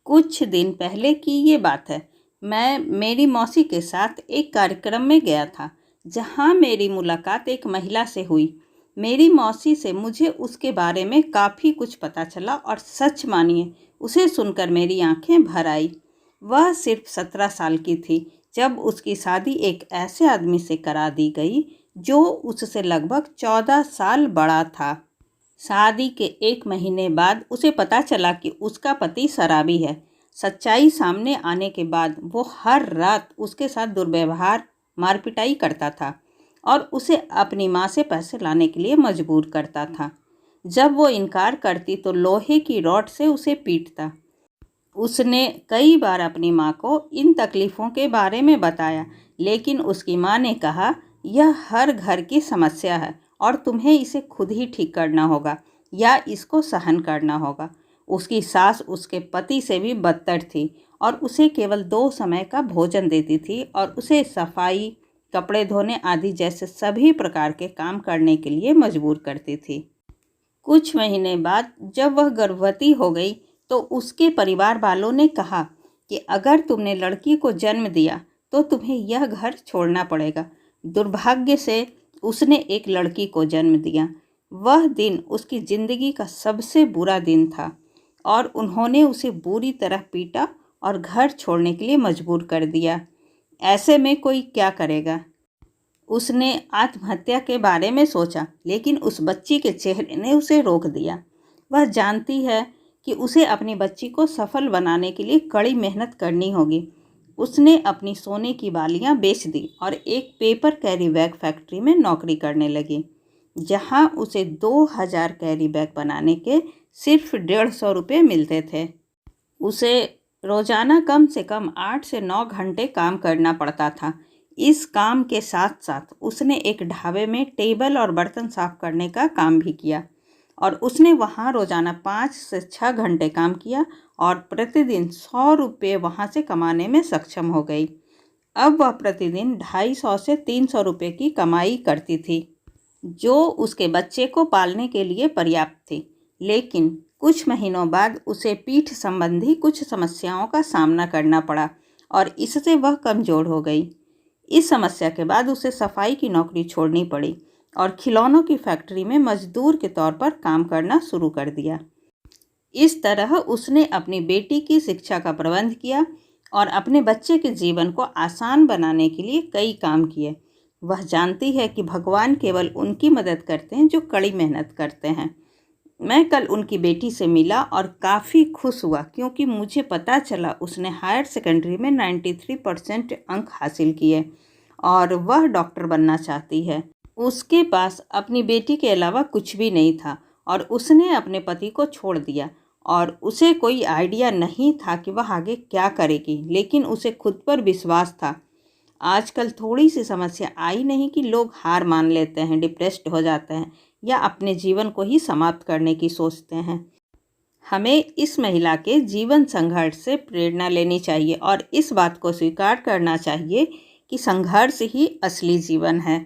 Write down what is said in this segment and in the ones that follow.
कुछ दिन पहले की ये बात है। मैं मेरी मौसी के साथ एक कार्यक्रम में गया था, जहाँ मेरी मुलाकात एक महिला से हुई। मेरी मौसी से मुझे उसके बारे में काफ़ी कुछ पता चला और सच मानिए, उसे सुनकर मेरी आंखें भर आई। वह सिर्फ 17 साल की थी जब उसकी शादी एक ऐसे आदमी से करा दी गई जो उससे लगभग 14 साल बड़ा था। शादी के 1 महीने बाद उसे पता चला कि उसका पति शराबी है। सच्चाई सामने आने के बाद वो हर रात उसके साथ दुर्व्यवहार, मारपिटाई करता था और उसे अपनी माँ से पैसे लाने के लिए मजबूर करता था। जब वो इनकार करती तो लोहे की रॉड से उसे पीटता। उसने कई बार अपनी माँ को इन तकलीफ़ों के बारे में बताया, लेकिन उसकी माँ ने कहा, यह हर घर की समस्या है और तुम्हें इसे खुद ही ठीक करना होगा या इसको सहन करना होगा। उसकी सास उसके पति से भी बदतर थी और उसे केवल 2 समय का भोजन देती थी और उसे सफाई, कपड़े धोने आदि जैसे सभी प्रकार के काम करने के लिए मजबूर करती थी। कुछ महीने बाद जब वह गर्भवती हो गई तो उसके परिवार वालों ने कहा कि अगर तुमने लड़की को जन्म दिया तो तुम्हें यह घर छोड़ना पड़ेगा। दुर्भाग्य से उसने एक लड़की को जन्म दिया। वह दिन उसकी ज़िंदगी का सबसे बुरा दिन था और उन्होंने उसे बुरी तरह पीटा और घर छोड़ने के लिए मजबूर कर दिया। ऐसे में कोई क्या करेगा? उसने आत्महत्या के बारे में सोचा, लेकिन उस बच्ची के चेहरे ने उसे रोक दिया। वह जानती है कि उसे अपनी बच्ची को सफल बनाने के लिए कड़ी मेहनत करनी होगी। उसने अपनी सोने की बालियां बेच दी और एक पेपर कैरी बैग फैक्ट्री में नौकरी करने लगी, जहां उसे 2000 कैरी बैग बनाने के सिर्फ 150 रुपये मिलते थे। उसे रोज़ाना कम से कम 8 से 9 घंटे काम करना पड़ता था। इस काम के साथ साथ उसने एक ढाबे में टेबल और बर्तन साफ करने का काम भी किया और उसने वहाँ रोज़ाना 5 से 6 घंटे काम किया और प्रतिदिन 100 रुपये वहाँ से कमाने में सक्षम हो गई। अब वह प्रतिदिन 250 से 300 रुपये की कमाई करती थी, जो उसके बच्चे को पालने के लिए पर्याप्त थी। लेकिन कुछ महीनों बाद उसे पीठ संबंधी कुछ समस्याओं का सामना करना पड़ा और इससे वह कमज़ोर हो गई। इस समस्या के बाद उसे सफाई की नौकरी छोड़नी पड़ी और खिलौनों की फैक्ट्री में मजदूर के तौर पर काम करना शुरू कर दिया। इस तरह उसने अपनी बेटी की शिक्षा का प्रबंध किया और अपने बच्चे के जीवन को आसान बनाने के लिए कई काम किए। वह जानती है कि भगवान केवल उनकी मदद करते हैं जो कड़ी मेहनत करते हैं। मैं कल उनकी बेटी से मिला और काफ़ी खुश हुआ क्योंकि मुझे पता चला उसने हायर सेकेंडरी में 93% अंक हासिल किए और वह डॉक्टर बनना चाहती है। उसके पास अपनी बेटी के अलावा कुछ भी नहीं था और उसने अपने पति को छोड़ दिया और उसे कोई आइडिया नहीं था कि वह आगे क्या करेगी, लेकिन उसे खुद पर विश्वास था। आजकल थोड़ी सी समस्या आई नहीं कि लोग हार मान लेते हैं, डिप्रेस्ड हो जाते हैं या अपने जीवन को ही समाप्त करने की सोचते हैं। हमें इस महिला के जीवन संघर्ष से प्रेरणा लेनी चाहिए और इस बात को स्वीकार करना चाहिए कि संघर्ष ही असली जीवन है।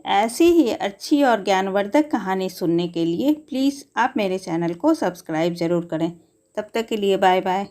ऐसी ही अच्छी और ज्ञानवर्धक कहानी सुनने के लिए प्लीज़ आप मेरे चैनल को सब्सक्राइब ज़रूर करें। तब तक के लिए बाय बाय।